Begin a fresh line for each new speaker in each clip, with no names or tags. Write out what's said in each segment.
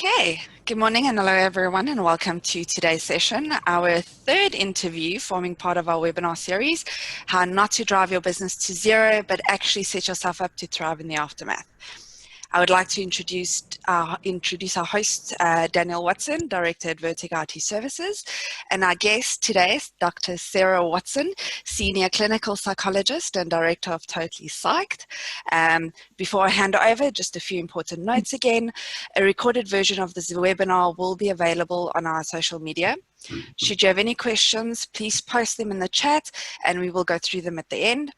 Okay, good morning and hello everyone and welcome to today's session, our third interview forming part of our webinar series, how not to drive your business to zero but actually set yourself up to thrive in the aftermath. I would like to introduce our host, Daniel Watson, Director at Vertigo IT Services, and our guest today is Dr. Sarah Watson, Senior Clinical Psychologist and Director of Totally Psyched. Before I hand over, just a few important notes again. A recorded version of this webinar will be available on our social media. Should you have any questions, please post them in the chat and we will go through them at the end.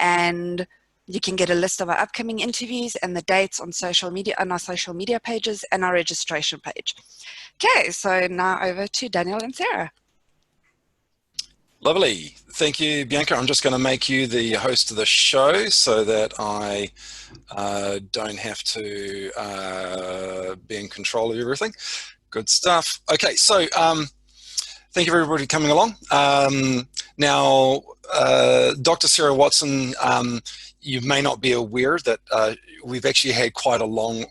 And you can get a list of our upcoming interviews and the dates on social media, on our social media pages and our registration page. Okay, so now over to Daniel and Sarah.
Lovely. Thank you, Bianca. I'm just going to make you the host of the show so that I don't have to be in control of everything. Good stuff. Okay, so thank you everybody coming along. Now, Dr. Sarah Watson, you may not be aware that we've actually had quite a long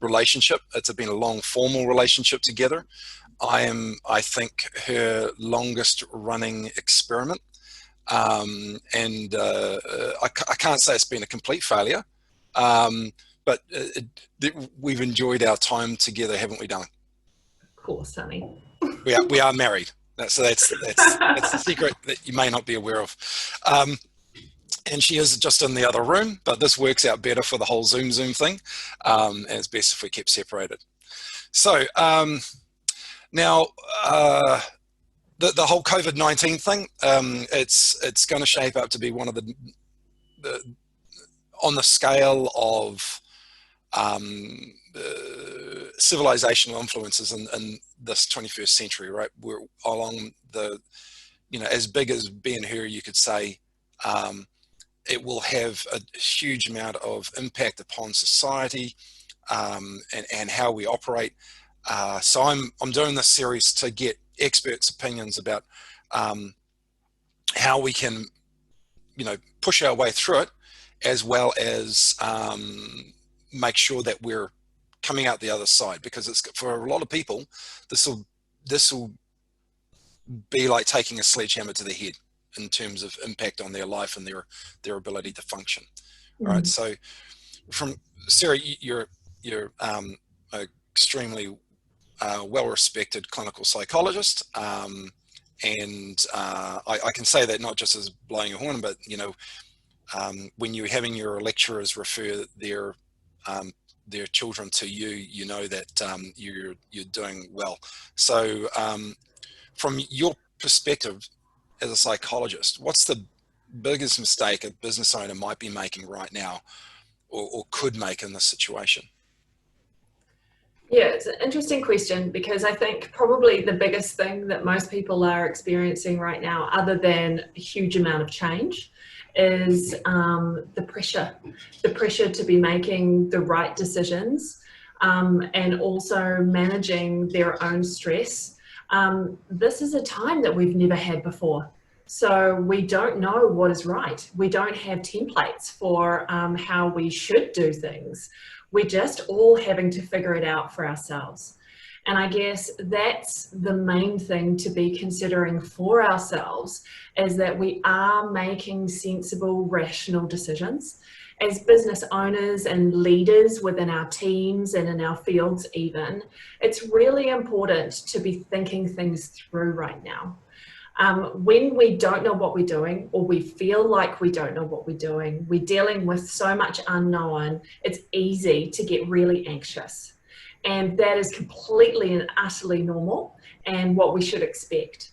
relationship. It's been a long formal relationship together. I am, I think, her longest running experiment. I can't say it's been a complete failure, but we've enjoyed our time together, haven't we, darling?
Of course, honey.
We are married. So that's the secret that you may not be aware of. And she is just in the other room, but this works out better for the whole Zoom thing. And it's best if we keep separated. So now the whole COVID-19 thing, it's going to shape up to be one of the on the scale of civilizational influences in this 21st century, right? We're along the, as big as Ben-Hur, you could say. It will have a huge amount of impact upon society and how we operate. So I'm doing this series to get experts' opinions about how we can, push our way through it, as well as make sure that we're coming out the other side. Because it's, for a lot of people, this will be like taking a sledgehammer to the head in terms of impact on their life and their ability to function. Mm-hmm. All right. So, from Sarah, you're extremely well-respected clinical psychologist, and I can say that not just as blowing a horn, but when you're having your lecturers refer their children to you, you know that you're doing well. So, from your perspective as a psychologist, what's the biggest mistake a business owner might be making right now, or could make in this situation?
Yeah, it's an interesting question, because I think probably the biggest thing that most people are experiencing right now, other than a huge amount of change, is the pressure to be making the right decisions, and also managing their own stress. This is a time that we've never had before. So we don't know what is right. We don't have templates for how we should do things. We're just all having to figure it out for ourselves. And I guess that's the main thing to be considering for ourselves, is that we are making sensible, rational decisions. As business owners and leaders within our teams and in our fields even, it's really important to be thinking things through right now. When we don't know what we're doing, or we feel like we don't know what we're doing, we're dealing with so much unknown, it's easy to get really anxious. And that is completely and utterly normal and what we should expect.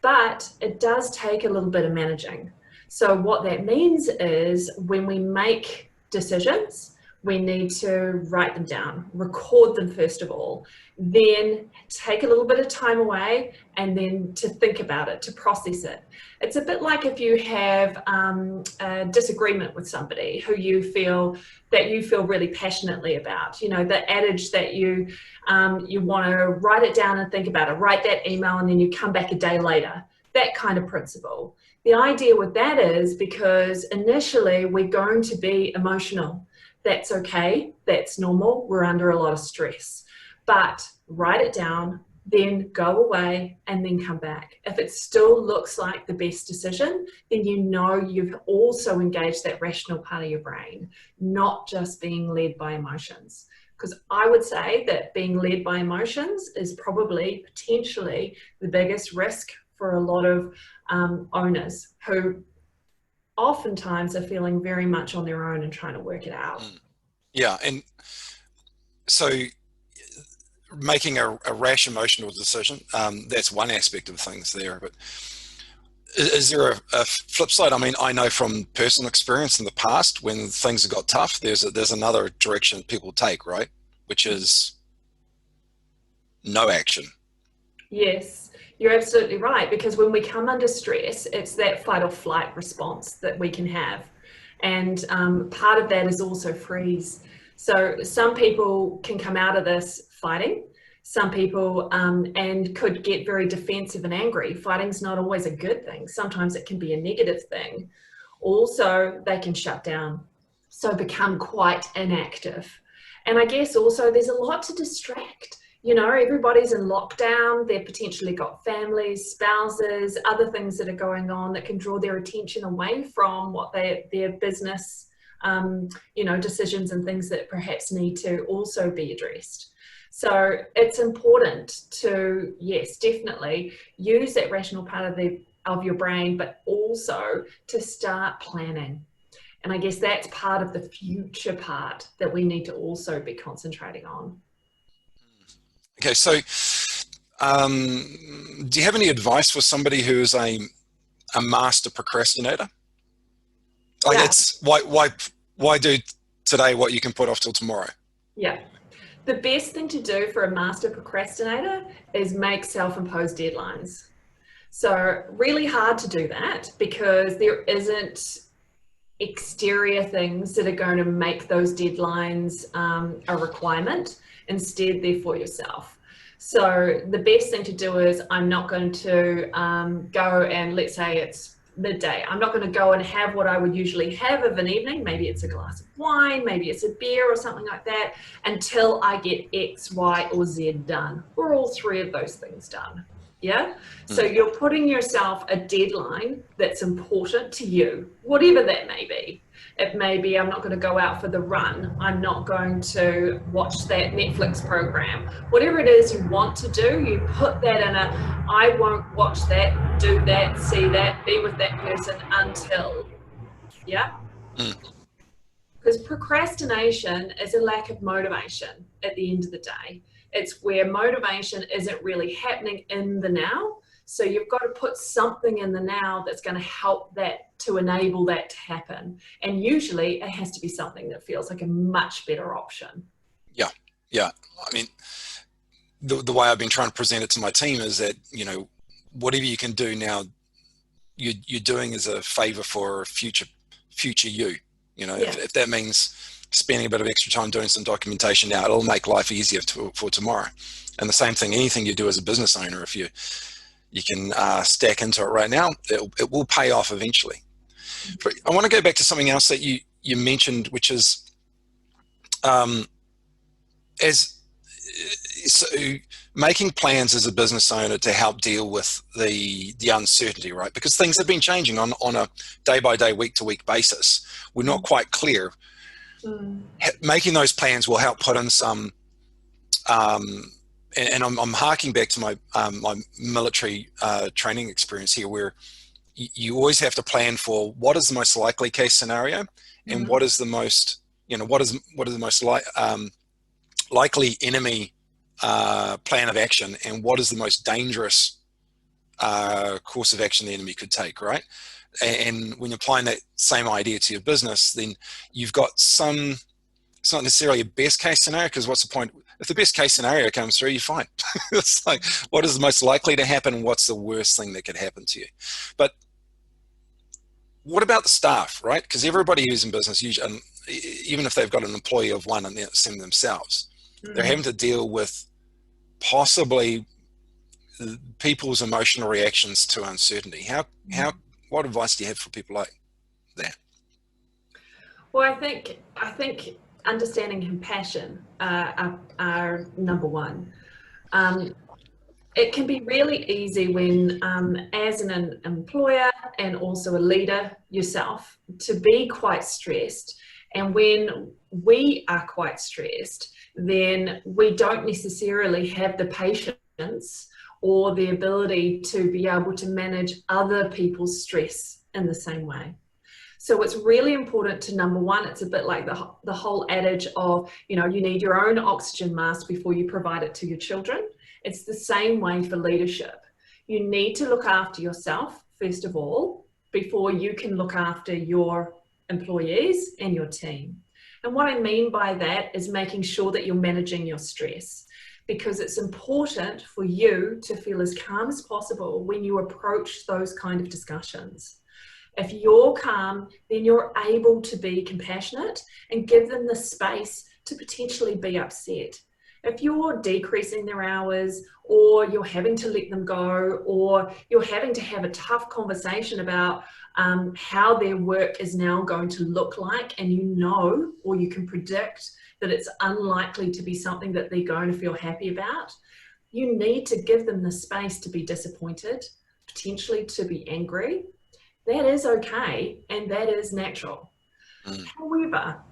But it does take a little bit of managing. So what that means is, when we make decisions, we need to write them down, record them first of all, then take a little bit of time away, and then to think about it, to process it. It's a bit like if you have a disagreement with somebody who you feel really passionately about. The adage that you want to write it down and think about it, write that email, and then you come back a day later. That kind of principle. The idea with that is, because initially we're going to be emotional. That's okay, that's normal, we're under a lot of stress. but write it down, then go away and then come back. If it still looks like the best decision, then you know you've also engaged that rational part of your brain, not just being led by emotions. Because I would say that being led by emotions is probably potentially the biggest risk for a lot of owners who oftentimes are feeling very much on their own and trying to work it out.
Yeah, and so making a rash emotional decision, that's one aspect of things there, but is there a flip side? I mean, I know from personal experience in the past, when things have got tough, there's another direction people take, right? Which is no action.
Yes, you're absolutely right, because when we come under stress, it's that fight or flight response that we can have. And part of that is also freeze. So some people can come out of this fighting, some people and could get very defensive and angry. Fighting's not always a good thing. Sometimes it can be a negative thing. Also, they can shut down, so become quite inactive. And I guess also there's a lot to distract. You know, everybody's in lockdown, they've potentially got families, spouses, other things that are going on that can draw their attention away from what their business, you know, decisions and things that perhaps need to also be addressed. So it's important to, yes, definitely use that rational part of your brain, but also to start planning. And I guess that's part of the future part that we need to also be concentrating on.
Okay, so do you have any advice for somebody who is a master procrastinator? Like,
Yeah.
it's why do today what you can put off till tomorrow?
Yeah. The best thing to do for a master procrastinator is make self-imposed deadlines. So really hard to do that because there isn't exterior things that are going to make those deadlines a requirement. Instead, they're for yourself. So the best thing to do is, I'm not going to go and, let's say it's midday, I'm not going to go and have what I would usually have of an evening. Maybe it's a glass of wine, maybe it's a beer or something like that, until I get X, Y, or Z done, or all three of those things done. Yeah. So you're putting yourself a deadline that's important to you, whatever that may be. It may be, I'm not going to go out for the run. I'm not going to watch that Netflix program. Whatever it is you want to do, you put that in I won't watch that, do that, see that, be with that person until, yeah? Because procrastination is a lack of motivation at the end of the day. It's where motivation isn't really happening in the now. So you've got to put something in the now that's going to help that, to enable that to happen. And usually it has to be something that feels like a much better option.
Yeah, yeah. I mean, the way I've been trying to present it to my team is that, you know, whatever you can do now, you're doing as a favor for future you. You know,
Yeah.
if that means spending a bit of extra time doing some documentation now, it'll make life easier for tomorrow. And the same thing, anything you do as a business owner, if you can stack into it right now, it will pay off eventually. But I want to go back to something else that you mentioned, which is so making plans as a business owner to help deal with the uncertainty, right? Because things have been changing on a day-by-day, week-to-week basis. We're not quite clear. Making those plans will help put in some, and I'm harking back to my my military training experience here, where you always have to plan for what is the most likely case scenario, and what is the most, you know, what is the most likely enemy plan of action, and what is the most dangerous course of action the enemy could take, right? And when you're applying that same idea to your business, then you've got some, it's not necessarily a best case scenario, because what's the point? If the best case scenario comes through, you're fine. It's like, what is the most likely to happen, and what's the worst thing that could happen to you? But what about the staff, right? Because everybody who's in business, usually, even if they've got an employee of one and them themselves, they're having to deal with possibly people's emotional reactions to uncertainty. What advice do you have for people like that?
Well, I think understanding compassion are number one. It can be really easy when, as an employer and also a leader yourself, to be quite stressed. And when we are quite stressed, then we don't necessarily have the patience or the ability to be able to manage other people's stress in the same way. So it's really important to, number one, it's a bit like the whole adage of, you know, you need your own oxygen mask before you provide it to your children. It's the same way for leadership. You need to look after yourself, first of all, before you can look after your employees and your team. And what I mean by that is making sure that you're managing your stress, because it's important for you to feel as calm as possible when you approach those kind of discussions. If you're calm, then you're able to be compassionate and give them the space to potentially be upset. If you're decreasing their hours, or you're having to let them go, or you're having to have a tough conversation about how their work is now going to look like, and you know, or you can predict that it's unlikely to be something that they're going to feel happy about, you need to give them the space to be disappointed, potentially to be angry. That is okay, and that is natural. However,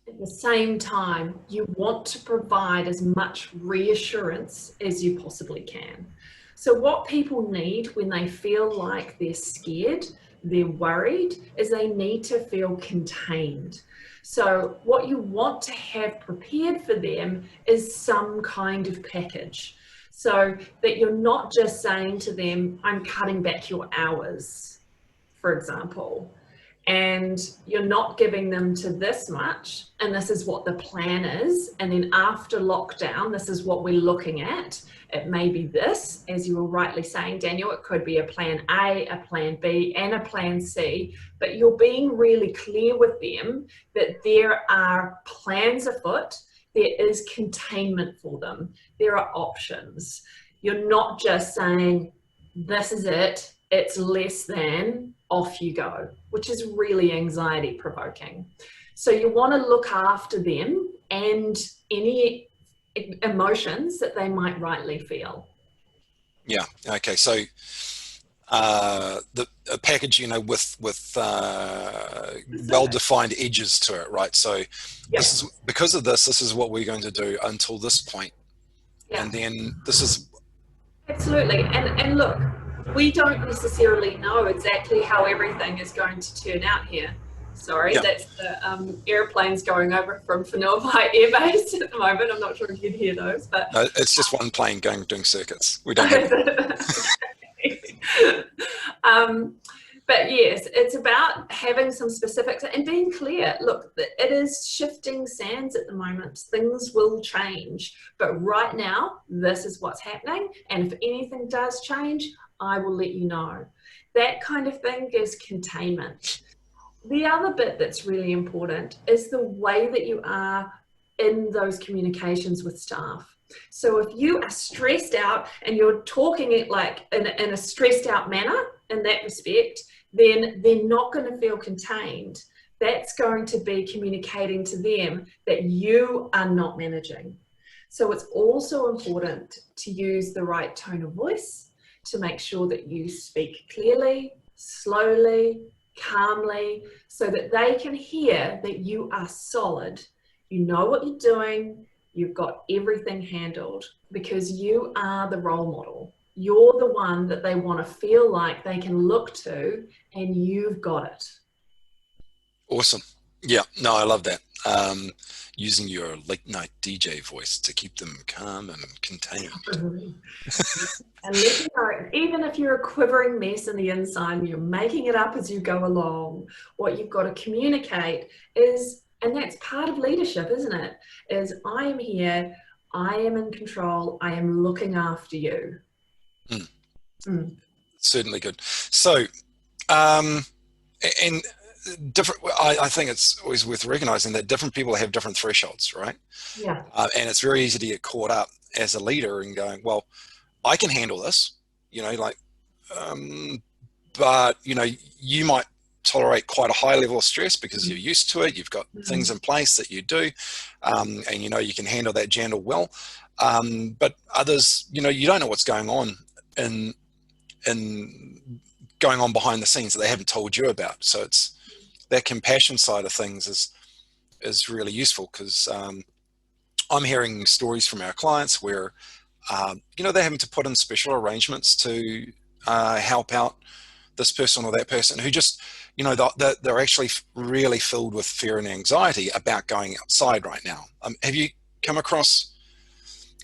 at the same time, you want to provide as much reassurance as you possibly can. So what people need when they feel like they're scared, they're worried, is they need to feel contained. So what you want to have prepared for them is some kind of package, so that you're not just saying to them, I'm cutting back your hours, for example, and you're not giving them to this much, and this is what the plan is, and then after lockdown, this is what we're looking at. It may be this, as you were rightly saying, Daniel, it could be a plan A, a plan B, and a plan C, but you're being really clear with them that there are plans afoot, there is containment for them, there are options. You're not just saying, this is it, it's less than, off you go, which is really anxiety provoking. So you want to look after them and any emotions that they might rightly feel.
Yeah. Okay. So a package, you know, with well-defined edges to it, right? So this is because of this. This is what we're going to do until this point, and then this is
absolutely. And look, we don't necessarily know exactly how everything is going to turn out here. Sorry, that's the airplanes going over from Whenua Air Base at the moment. I'm not sure if you'd hear those, but
no, it's just one plane doing circuits. We don't have
but yes, it's about having some specifics and being clear. Look, it is shifting sands at the moment. Things will change, but right now, this is what's happening. And if anything does change, I will let you know. That kind of thing gives containment. The other bit that's really important is the way that you are in those communications with staff. So if you are stressed out and you're talking it like in a stressed out manner in that respect, then they're not going to feel contained. That's going to be communicating to them that you are not managing. So it's also important to use the right tone of voice, to make sure that you speak clearly, slowly, calmly, so that they can hear that you are solid. You know what you're doing, you've got everything handled, because you are the role model. You're the one that they want to feel like they can look to, and you've got it.
Awesome. Yeah, no, I love that. Using your late night DJ voice to keep them calm and contained.
And let you know, even if you're a quivering mess in the inside, you're making it up as you go along, what you've got to communicate is, and that's part of leadership, isn't it? Is I am here, I am in control, I am looking after you.
Certainly good. So, and different, I think it's always worth recognizing that different people have different thresholds, right?
Yeah.
And it's very easy to get caught up as a leader and going, well, I can handle this, you know, like, but you know, you might tolerate quite a high level of stress because you're used to it. You've got things
Mm.
in place that you do, and you know you can handle that jangle well. But others, you know, you don't know what's going on in going on behind the scenes that they haven't told you about. So it's that compassion side of things is really useful, because I'm hearing stories from our clients where you know, they're having to put in special arrangements to help out this person or that person who just, you know, they're actually really filled with fear and anxiety about going outside right now. Have you come across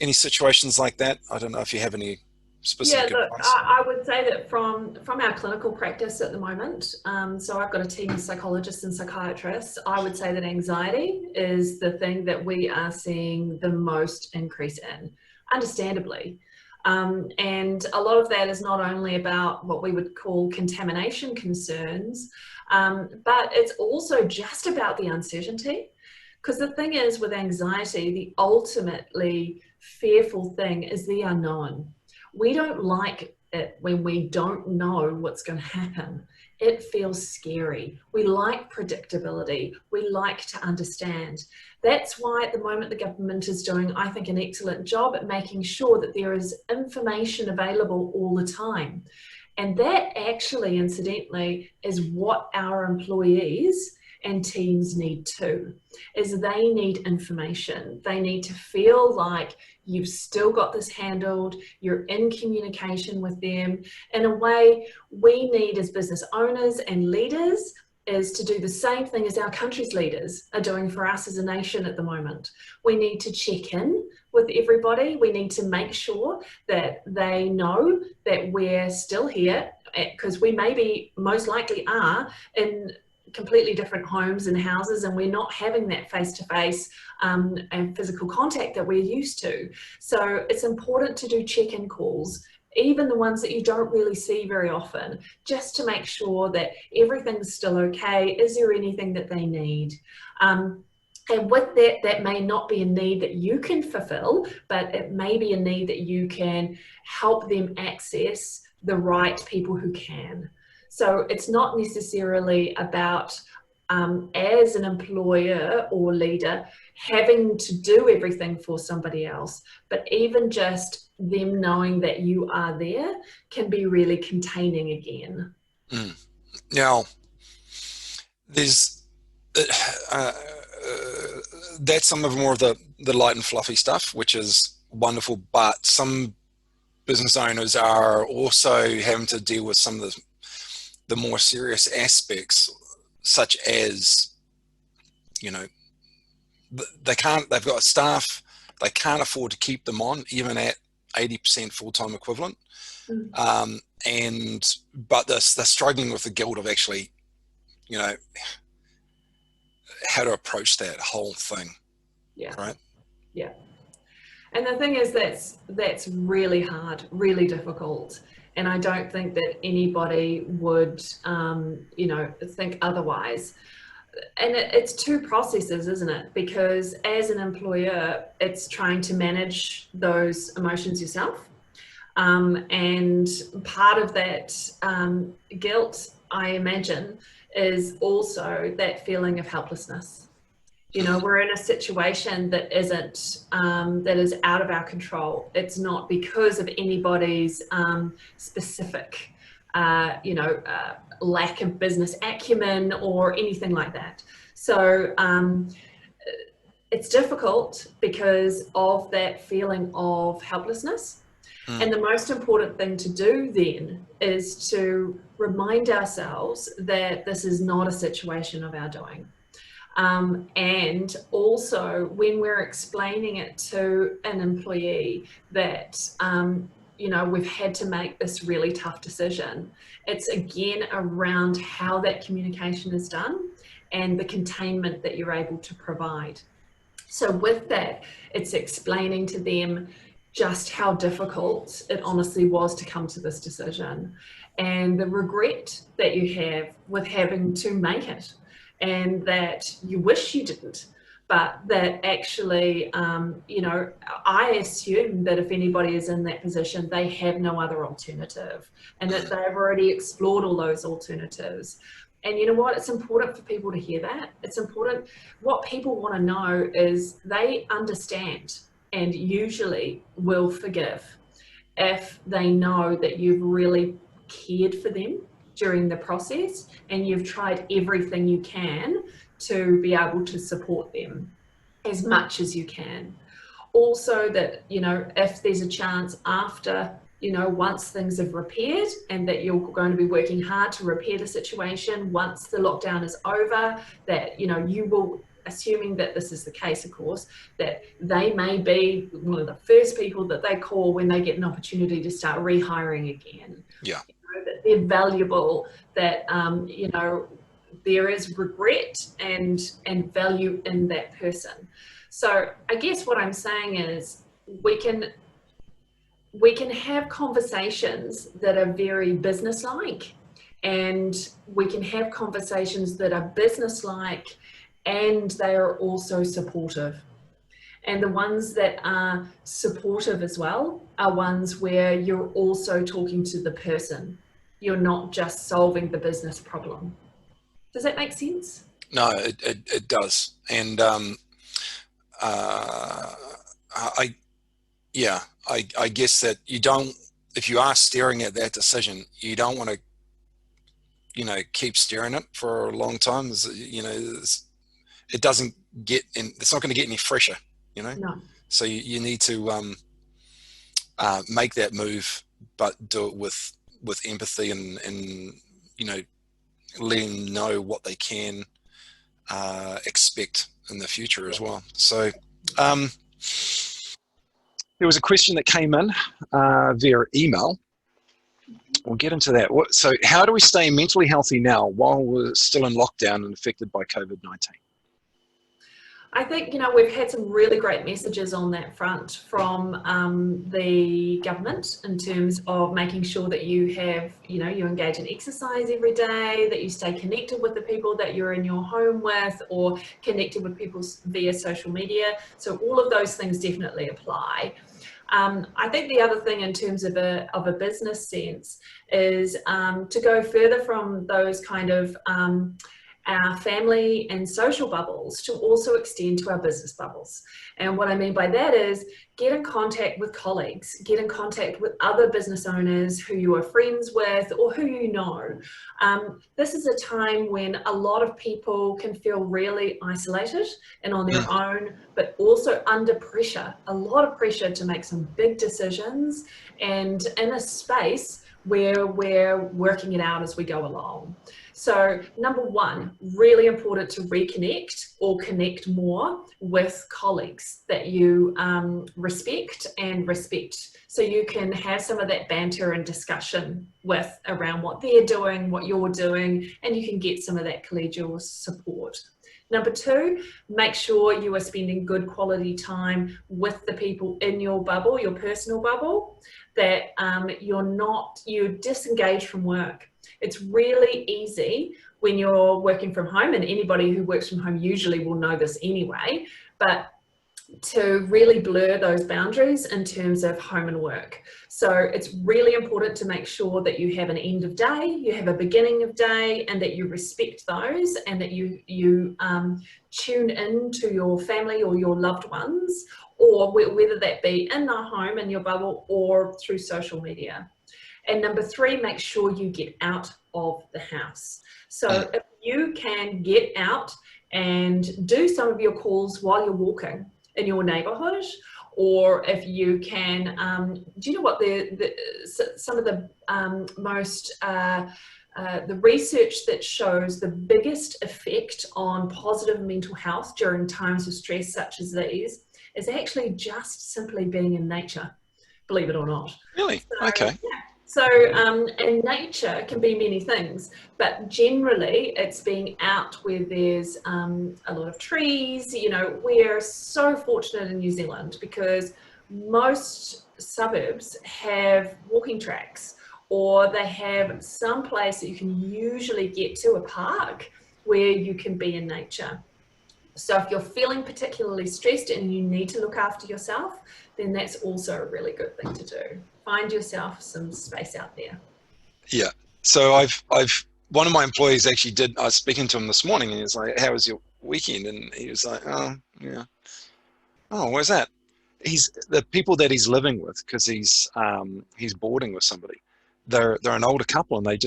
any situations like that? I don't know if you have any
Yeah,
specific
look,
advice.
I would say that from our clinical practice at the moment, so I've got a team of psychologists and psychiatrists. I would say that anxiety is the thing that we are seeing the most increase in, understandably. And a lot of that is not only about what we would call contamination concerns, but it's also just about the uncertainty. Because the thing is, with anxiety, the ultimately fearful thing is the unknown. We don't like it when we don't know what's going to happen. It feels scary. We like predictability. We like to understand. That's why at the moment the government is doing, I think, an excellent job at making sure that there is information available all the time. And that actually, incidentally, is what our employees and teams need too, is they need information. They need to feel like you've still got this handled, you're in communication with them. In a way, we need as business owners and leaders is to do the same thing as our country's leaders are doing for us as a nation at the moment. We need to check in with everybody. We need to make sure that they know that we're still here, because we maybe most likely are in completely different homes and houses, and we're not having that face-to-face and physical contact that we're used to. So it's important to do check-in calls, even the ones that you don't really see very often, just to make sure that everything's still okay. Is there anything that they need? And with that, that may not be a need that you can fulfill, but it may be a need that you can help them access the right people who can. So it's not necessarily about, as an employer or leader, having to do everything for somebody else, but even just them knowing that you are there can be really containing again.
Now, there's that's some of more of the light and fluffy stuff, which is wonderful, but some business owners are also having to deal with some of the more serious aspects, such as, you know, they've got staff, they can't afford to keep them on even at 80% full-time equivalent. But they're struggling with the guilt of actually, you know, how to approach that whole thing.
Yeah.
Right.
Yeah. And the thing is, that's really hard, really difficult. And I don't think that anybody would, you know, think otherwise. And it's two processes, isn't it? Because as an employer, it's trying to manage those emotions yourself. And part of that guilt, I imagine, is also that feeling of helplessness. You know, we're in a situation that isn't, that is out of our control. It's not because of anybody's specific, you know, lack of business acumen or anything like that. So it's difficult because of that feeling of helplessness. And the most important thing to do then is to remind ourselves that this is not a situation of our doing. And also when we're explaining it to an employee that, you know, we've had to make this really tough decision, it's again around how that communication is done and the containment that you're able to provide. So with that, it's explaining to them just how difficult it honestly was to come to this decision and the regret that you have with having to make it, and that you wish you didn't, but that actually, you know, I assume that if anybody is in that position, they have no other alternative, and that they've already explored all those alternatives. And you know what? It's important for people to hear that. It's important. What people want to know is they understand and usually will forgive if they know that you've really cared for them during the process and you've tried everything you can to be able to support them as much as you can. Also that, you know, if there's a chance after, you know, once things have repaired and that you're going to be working hard to repair the situation once the lockdown is over, that, you know, you will, assuming that this is the case, of course, that they may be one of the first people that they call when they get an opportunity to start rehiring again.
Yeah.
You know, that they're valuable, that, you know, there is regret and value in that person. So I guess what I'm saying is we can have conversations that are very businesslike, and we can have conversations that are businesslike and they are also supportive. And the ones that are supportive as well are ones where you're also talking to the person. You're not just solving the business problem. Does that make sense?
No, it does. And I guess that you don't, if you are staring at that decision, you don't want to, you know, keep staring at it for a long time. You know, it doesn't get in, it's not going to get any fresher, you know.
No.
So you need to make that move, but do it with empathy and you know, letting them know what they can expect in the future as well. So there was a question that came in via email. We'll get into that. So how do we stay mentally healthy now while we're still in lockdown and affected by COVID-19?
I think, you know, we've had some really great messages on that front from the government in terms of making sure that you have, you know, you engage in exercise every day, that you stay connected with the people that you're in your home with, or connected with people via social media. So all of those things definitely apply. I think the other thing in terms of a business sense is to go further from those kind of our family and social bubbles to also extend to our business bubbles. And what I mean by that is get in contact with colleagues, get in contact with other business owners who you are friends with or who you know. This is a time when a lot of people can feel really isolated and on their own, but also under pressure, a lot of pressure to make some big decisions, and in a space where we're working it out as we go along. So number one, really important to reconnect or connect more with colleagues that you respect, so you can have some of that banter and discussion with around what they're doing, what you're doing, and you can get some of that collegial support. Number two, make sure you are spending good quality time with the people in your bubble, your personal bubble, that you're disengaged from work. It's really easy when you're working from home, and anybody who works from home usually will know this anyway, but to really blur those boundaries in terms of home and work. So it's really important to make sure that you have an end of day, you have a beginning of day, and that you respect those, and that you tune in to your family or your loved ones, or whether that be in the home, in your bubble, or through social media. And number three, make sure you get out of the house. So if you can get out and do some of your calls while you're walking in your neighborhood, or if you can, do you know what some of the the research that shows the biggest effect on positive mental health during times of stress such as these is actually just simply being in nature, believe it or not.
Really?
So,
okay.
Yeah. So, and nature can be many things, but generally it's being out where there's a lot of trees. You know, we're so fortunate in New Zealand because most suburbs have walking tracks, or they have some place that you can usually get to, a park, where you can be in nature. So if you're feeling particularly stressed and you need to look after yourself, then that's also a really good thing to do. Find yourself some space out there.
Yeah. So I've one of my employees actually did, I was speaking to him this morning and he was like, how was your weekend? And he was like, oh, yeah. Oh, where's that? He's the people that he's living with, because he's boarding with somebody. They're an older couple, and they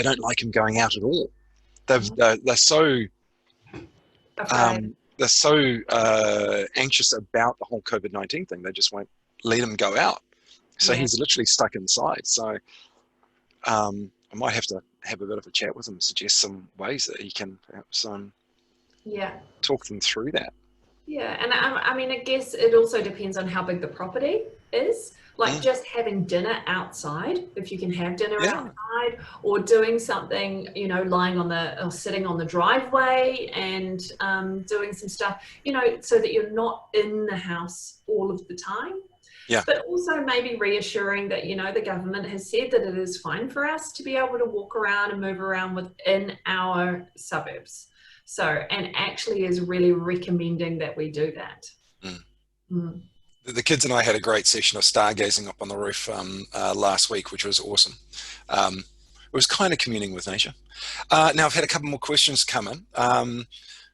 don't like him going out at all. They're so
Afraid.
they're so anxious about the whole COVID-19 thing. They just won't let him go out. So
Yeah.
he's literally stuck inside. So I might have to have a bit of a chat with him, suggest some ways that he can perhaps
Yeah.
talk them through that.
Yeah, and I mean, I guess it also depends on how big the property is. Like just having dinner outside, if you can have dinner outside, or doing something, you know, lying on or sitting on the driveway and doing some stuff, you know, so that you're not in the house all of the time.
Yeah.
But also maybe reassuring that, you know, the government has said that it is fine for us to be able to walk around and move around within our suburbs. So, and actually is really recommending that we do that.
The kids and I had a great session of stargazing up on the roof last week, which was awesome. It was kind of communing with nature. Now I've had a couple more questions come in.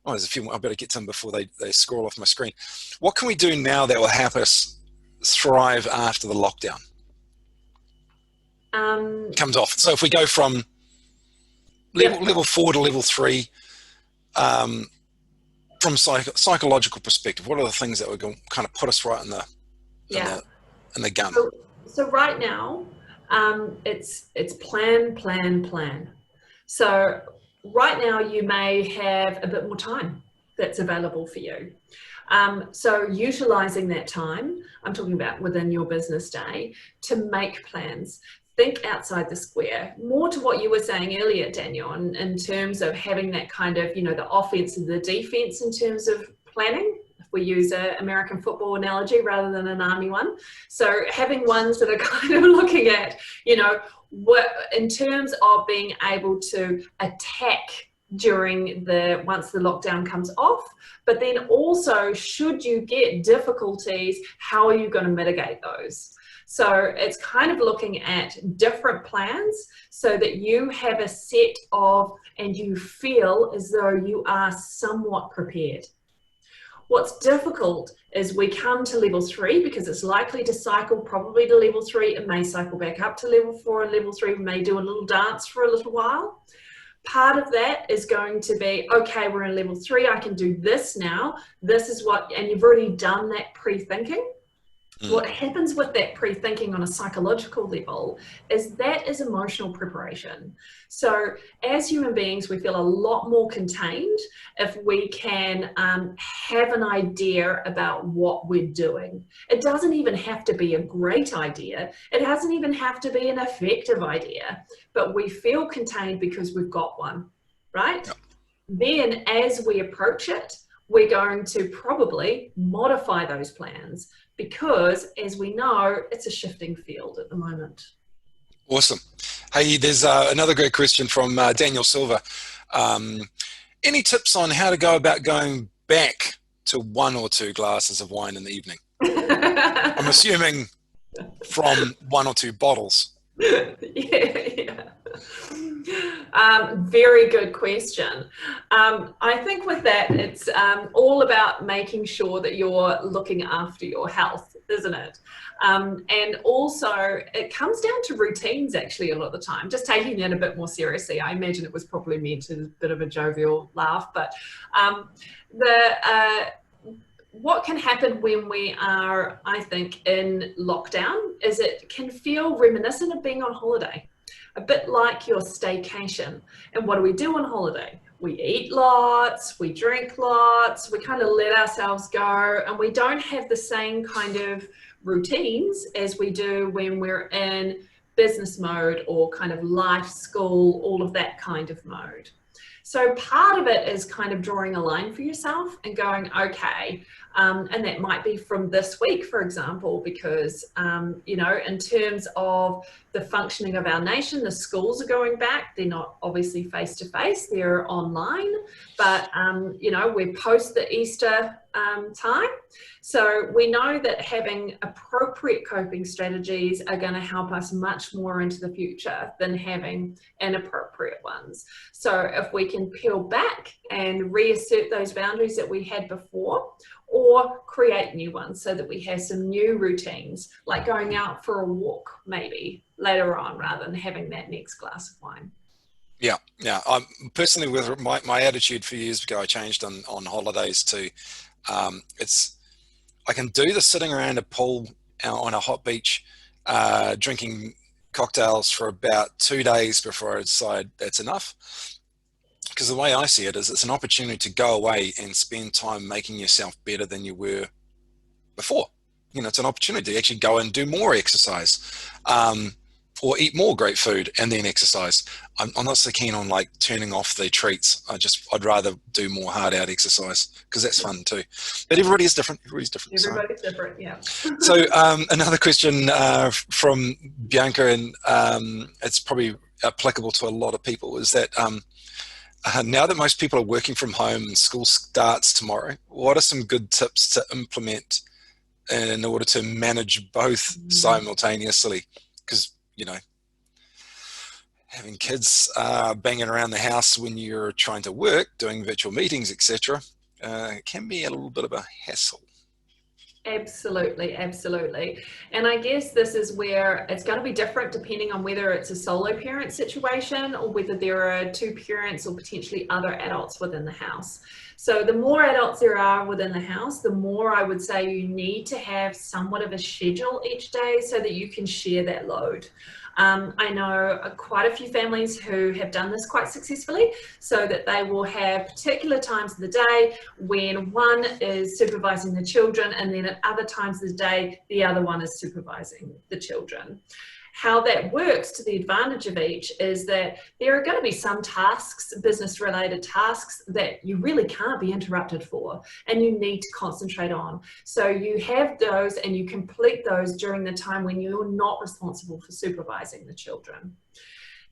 There's a few more. I better get to them before they scroll off my screen. What can we do now that will help us thrive after the lockdown comes off? So if we go from level 4 to level 3, from a psychological perspective, what are the things that would kind of put us right in the gun?
So right now, it's plan. So right now you may have a bit more time that's available for you. So utilizing that time, I'm talking about within your business day, to make plans. Think outside the square, more to what you were saying earlier, Daniel, in terms of having that kind of, you know, the offense and the defense in terms of planning. If we use an American football analogy rather than an army one. So having ones that are kind of looking at, you know, what in terms of being able to attack during once the lockdown comes off, but then also should you get difficulties, how are you going to mitigate those? So it's kind of looking at different plans so that you have a set of, and you feel as though you are somewhat prepared. What's difficult is we come to level 3 because it's likely to cycle probably to level 3. It may cycle back up to level 4 and level 3. We may do a little dance for a little while. Part of that is going to be, okay, we're in level 3. I can do this now. This is what, and you've already done that pre-thinking. What happens with that pre-thinking on a psychological level is that is emotional preparation. So as human beings, we feel a lot more contained if we can have an idea about what we're doing. It doesn't even have to be a great idea. It doesn't even have to be an effective idea, but we feel contained because we've got one, right? Yep. Then as we approach it, we're going to probably modify those plans because, as we know, it's a shifting field at the moment.
Awesome. Hey, there's another great question from Daniel Silva. Any tips on how to go about going back to 1 or 2 glasses of wine in the evening? I'm assuming from 1 or 2 bottles.
Yeah. Very good question. I think with that, it's all about making sure that you're looking after your health, isn't it? And also it comes down to routines actually a lot of the time, just taking it a bit more seriously. I imagine it was probably meant as a bit of a jovial laugh, but what can happen when we are, I think, in lockdown is it can feel reminiscent of being on holiday. A bit like your staycation. And what do we do on holiday? We eat lots, we drink lots, we kind of let ourselves go, and we don't have the same kind of routines as we do when we're in business mode or kind of life, school, all of that kind of mode. So part of it is kind of drawing a line for yourself and going, okay, and that might be from this week, for example, because, you know, in terms of the functioning of our nation, the schools are going back. They're not obviously face-to-face, they're online, but, you know, we're post the Easter time. So we know that having appropriate coping strategies are going to help us much more into the future than having inappropriate ones. So if we can peel back and reassert those boundaries that we had before, or create new ones so that we have some new routines, like going out for a walk maybe later on rather than having that next glass of wine.
Yeah, yeah. I'm personally, with my attitude for years ago, I changed on holidays to I can do the sitting around a pool on a hot beach, drinking cocktails for about 2 days before I decide that's enough. Because the way I see it is, it's an opportunity to go away and spend time making yourself better than you were before. You know, it's an opportunity to actually go and do more exercise, or eat more great food and then exercise. I'm not so keen on like turning off the treats. I'd rather do more hard out exercise because that's fun too. But everybody is different. Everybody's different.
Everybody's different, yeah.
So another question from Bianca, and it's probably applicable to a lot of people, is that now that most people are working from home and school starts tomorrow, what are some good tips to implement in order to manage both simultaneously? Because, you know, having kids banging around the house when you're trying to work, doing virtual meetings, etc., can be a little bit of a hassle.
Absolutely, absolutely. And I guess this is where it's going to be different depending on whether it's a solo parent situation or whether there are two parents or potentially other adults within the house. So the more adults there are within the house, the more I would say you need to have somewhat of a schedule each day so that you can share that load. I know quite a few families who have done this quite successfully, so that they will have particular times of the day when one is supervising the children, and then at other times of the day, the other one is supervising the children. How that works to the advantage of each is that there are going to be some tasks, business-related tasks, that you really can't be interrupted for and you need to concentrate on. So you have those and you complete those during the time when you're not responsible for supervising the children.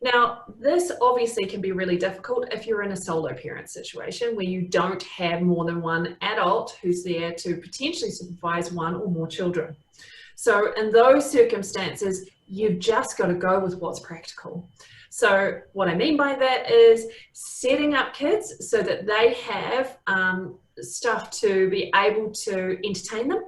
Now, this obviously can be really difficult if you're in a solo parent situation where you don't have more than one adult who's there to potentially supervise one or more children. So in those circumstances, you've just got to go with what's practical. So what I mean by that is setting up kids so that they have stuff to be able to entertain them.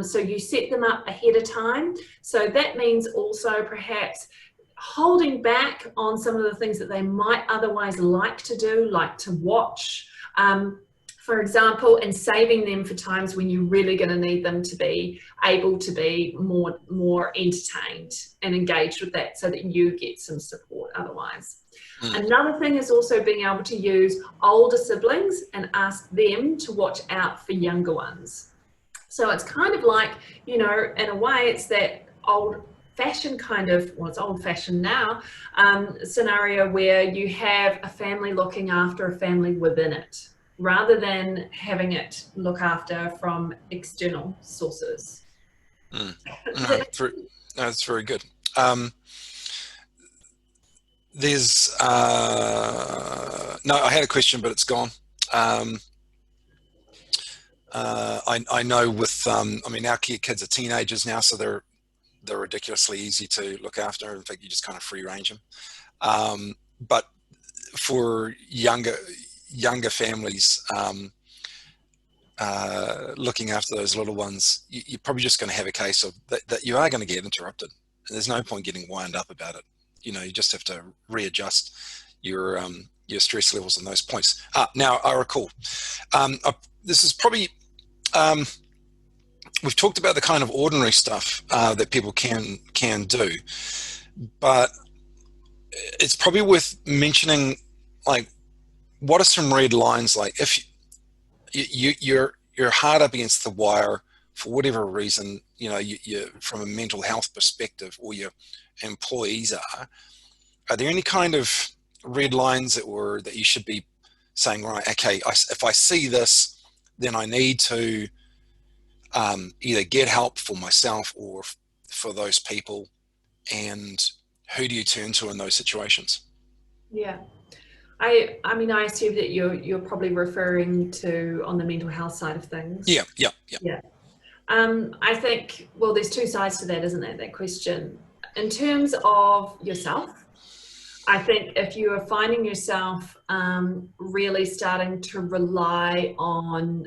So you set them up ahead of time. So that means also perhaps holding back on some of the things that they might otherwise like to do, like to watch, for example, and saving them for times when you're really going to need them to be able to be more entertained and engaged with that, so that you get some support otherwise. Another thing is also being able to use older siblings and ask them to watch out for younger ones. So it's kind of like, you know, in a way it's that old-fashioned kind of, well, it's old-fashioned now, scenario where you have a family looking after a family within it, rather than having it look after from external sources.
That's very good. There's no, I had a question, but it's gone. I know with I mean, our kids are teenagers now, so they're ridiculously easy to look after. In fact, you just kind of free range them. But for younger families, looking after those little ones, you're probably just going to have a case of that you are going to get interrupted. There's no point getting wound up about it. You know, you just have to readjust your stress levels on those points. Now I recall, this is probably, we've talked about the kind of ordinary stuff that people can do, but it's probably worth mentioning, like, what are some red lines? Like, if you're hard up against the wire for whatever reason, you know, you from a mental health perspective, or your employees are there any kind of red lines that you should be saying, right, okay, if I see this, then I need to either get help for myself or for those people? And who do you turn to in those situations?
Yeah. I mean, I assume that you're probably referring to on the mental health side of things.
Yeah.
Yeah. I think, well, there's two sides to that, isn't there, that question? In terms of yourself, I think if you are finding yourself really starting to rely on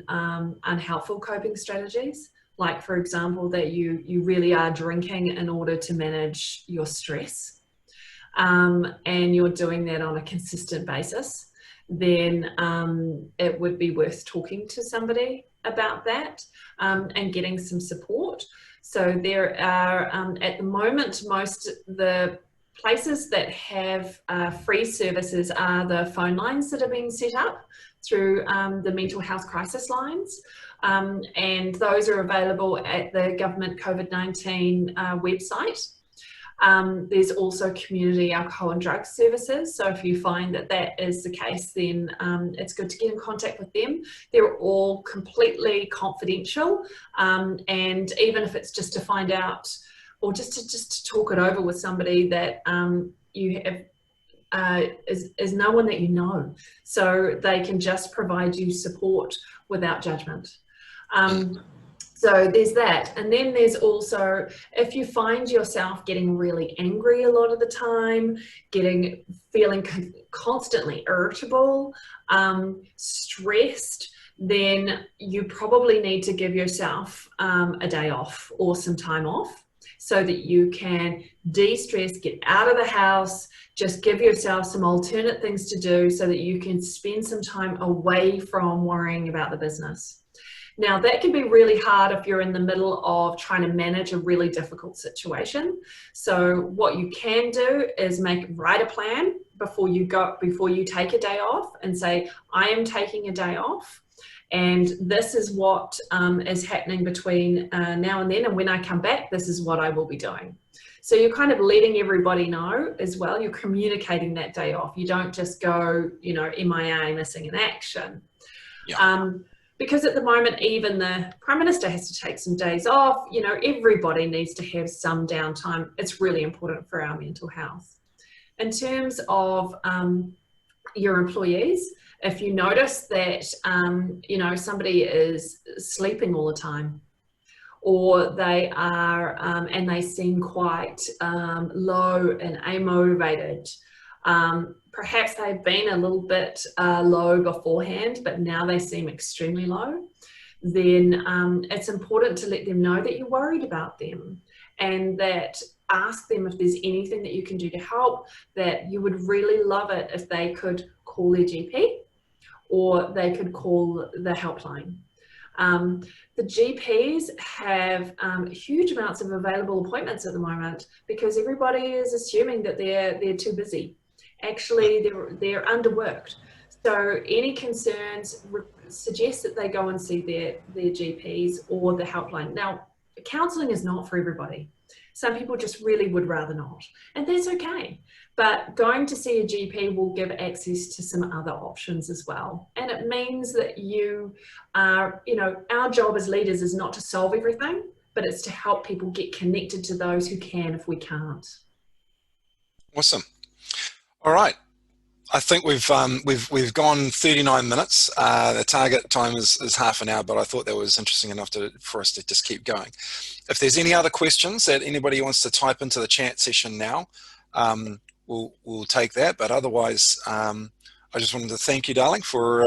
unhelpful coping strategies, like, for example, that you really are drinking in order to manage your stress, and you're doing that on a consistent basis, then it would be worth talking to somebody about that, and getting some support. So there are, at the moment, most the places that have free services are the phone lines that are being set up through the mental health crisis lines. And those are available at the government COVID-19 website. There's also community alcohol and drug services. So if you find that that is the case, then it's good to get in contact with them. They're all completely confidential. And even if it's just to find out, or just to talk it over with somebody that you have, is no one that you know. So they can just provide you support without judgment. So there's that. And then there's also, if you find yourself getting really angry a lot of the time, feeling constantly irritable, stressed, then you probably need to give yourself a day off or some time off so that you can de-stress, get out of the house, just give yourself some alternate things to do so that you can spend some time away from worrying about the business. Now, that can be really hard if you're in the middle of trying to manage a really difficult situation. So what you can do is write a plan before you take a day off, and say, I am taking a day off, and this is what is happening between now and then, and when I come back, this is what I will be doing. So you're kind of letting everybody know as well. You're communicating that day off. You don't just go, MIA, missing in action.
Yeah.
Because at the moment, even the Prime Minister has to take some days off. Everybody needs to have some downtime. It's really important for our mental health. In terms of your employees, if you notice that, somebody is sleeping all the time, or they are, and they seem quite low and amotivated, perhaps they've been a little bit low beforehand, but now they seem extremely low, then it's important to let them know that you're worried about them, and that ask them if there's anything that you can do to help, that you would really love it if they could call their GP or they could call the helpline. The GPs have huge amounts of available appointments at the moment because everybody is assuming that they're too busy. Actually, they're underworked. So any concerns, suggest that they go and see their GPs or the helpline. Now, counselling is not for everybody. Some people just really would rather not, and that's okay. But going to see a GP will give access to some other options as well. And it means that you are, our job as leaders is not to solve everything, but it's to help people get connected to those who can if we can't.
Awesome. All right. I think we've gone 39 minutes. The target time is half an hour, but I thought that was interesting enough for us to just keep going. If there's any other questions that anybody wants to type into the chat session now, we'll take that. But otherwise, I just wanted to thank you, darling, for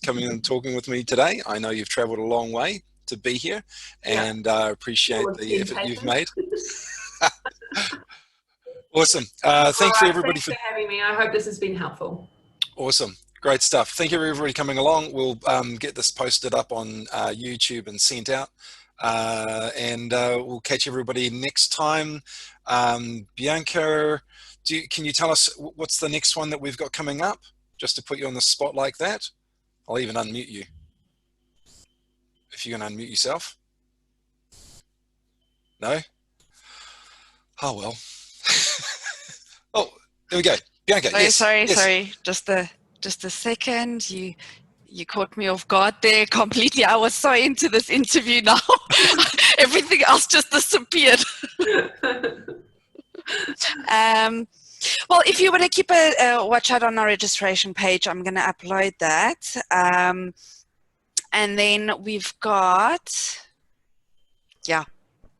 coming and talking with me today. I know you've travelled a long way to be here, and I appreciate the effort you've made. Awesome. Thank you, everybody,
for having me. I hope this has been helpful.
Awesome. Great stuff. Thank you, everybody, coming along. We'll get this posted up on YouTube and sent out. And we'll catch everybody next time. Bianca, can you tell us what's the next one that we've got coming up? Just to put you on the spot like that. I'll even unmute you. If you're going to unmute yourself. No? Oh, well. Oh, there we go. Bianca,
Oh,
yes.
Sorry. Just a second. You caught me off guard there completely. I was so into this interview now. Everything else just disappeared. Well, if you want to keep a watch out on our registration page, I'm going to upload that. And then we've got, yeah,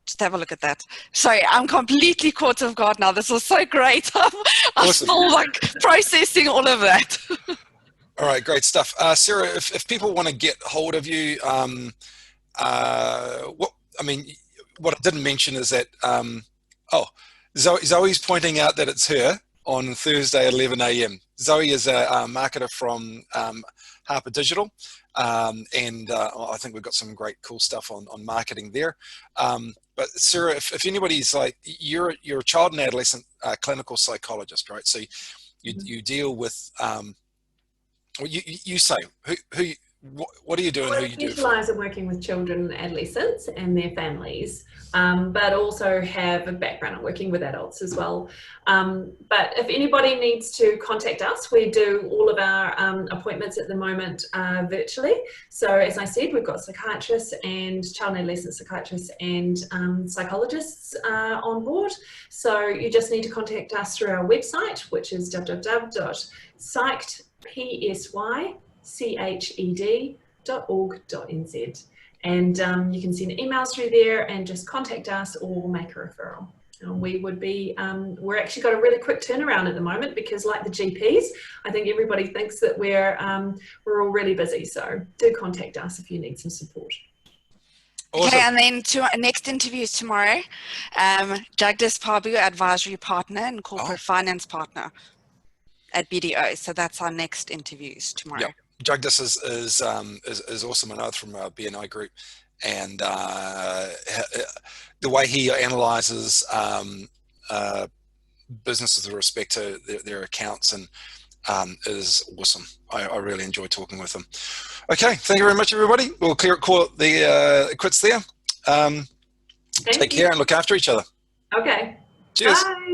just have a look at that. Sorry, I'm completely caught off guard now. This was so great. I'm
Awesome.
still like processing all of that.
All right, great stuff. Sarah, if people want to get hold of you, what I didn't mention is that, Zoe's pointing out that it's her on Thursday at 11 a.m. Zoe is a marketer from Harper Digital, and I think we've got some great cool stuff on marketing there. But Sarah, if anybody's like, you're a child and adolescent clinical psychologist, right? So you deal with, you say, what are you doing?
Well,
who
I
you do?
specialise in working with children and adolescents and their families, but also have a background in working with adults as well. But if anybody needs to contact us, we do all of our appointments at the moment virtually. So as I said, we've got psychiatrists and child and adolescent psychiatrists and psychologists on board. So you just need to contact us through our website, which is www.psyched.org.nz, and you can send emails through there and just contact us or make a referral. And we would be, we're actually got a really quick turnaround at the moment because, like the GPs, I think everybody thinks that we're all really busy. So do contact us if you need some support.
Awesome.
Okay, and then our next interview is tomorrow. Jagdish Pabu, advisory partner and corporate finance partner at BDO. So that's our next interviews tomorrow.
Yeah, Jagdish is awesome. I know from BNI Group, and the way he analyzes businesses with respect to their accounts and is awesome. I really enjoy talking with him. Okay, thank you very much, everybody. We'll call the quits there. Take care and look after each other.
Okay.
Cheers.
Bye.